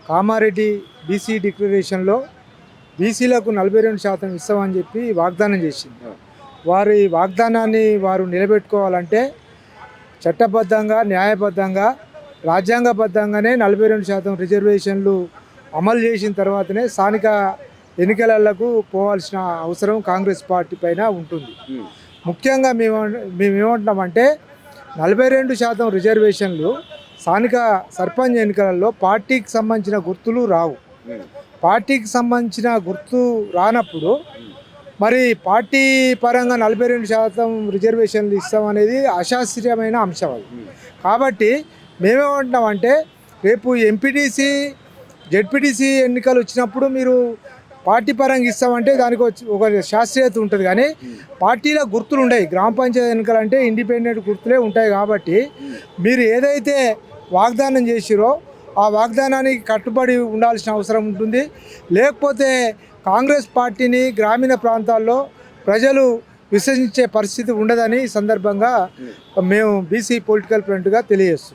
Kamareddy BC డిక్లరేషన్లో బీసీలకు 42% ఇస్తామని చెప్పి వాగ్దానం చేసింది. వారి వాగ్దానాన్ని వారు నిలబెట్టుకోవాలంటే చట్టబద్ధంగా, న్యాయబద్ధంగా, రాజ్యాంగబద్ధంగానే 42% రిజర్వేషన్లు అమలు చేసిన తర్వాతనే స్థానిక ఎన్నికలకు పోవాల్సిన అవసరం కాంగ్రెస్ పార్టీ పైన ఉంటుంది. ముఖ్యంగా మేమేమంటున్నామంటే 42% రిజర్వేషన్లు స్థానిక సర్పంచ్ ఎన్నికలలో పార్టీకి సంబంధించిన గుర్తులు రావు. పార్టీకి సంబంధించిన గుర్తు రానప్పుడు మరి పార్టీ పరంగా 42% రిజర్వేషన్లు ఇస్తామనేది అశాస్త్రీయమైన అంశం అది. కాబట్టి మేమేమంటున్నామంటే రేపు ఎంపీటీసీ, జెడ్పీటీసీ ఎన్నికలు వచ్చినప్పుడు మీరు పార్టీ పరంగా ఇస్తామంటే దానికి ఒక శాస్త్రీయత ఉంటుంది. కానీ పార్టీల గుర్తులు ఉంటాయి. గ్రామ పంచాయతీ ఎన్నికలు అంటే ఇండిపెండెంట్ గుర్తులే ఉంటాయి. కాబట్టి మీరు ఏదైతే వాగ్దానం చేసిరో ఆ వాగ్దానానికి కట్టుబడి ఉండాల్సిన అవసరం ఉంటుంది. లేకపోతే కాంగ్రెస్ పార్టీని గ్రామీణ ప్రాంతాల్లో ప్రజలు విశ్వసించే పరిస్థితి ఉండదని ఈ సందర్భంగా మేము బీసీ పొలిటికల్ ఫ్రంట్గా తెలియజేస్తున్నాం.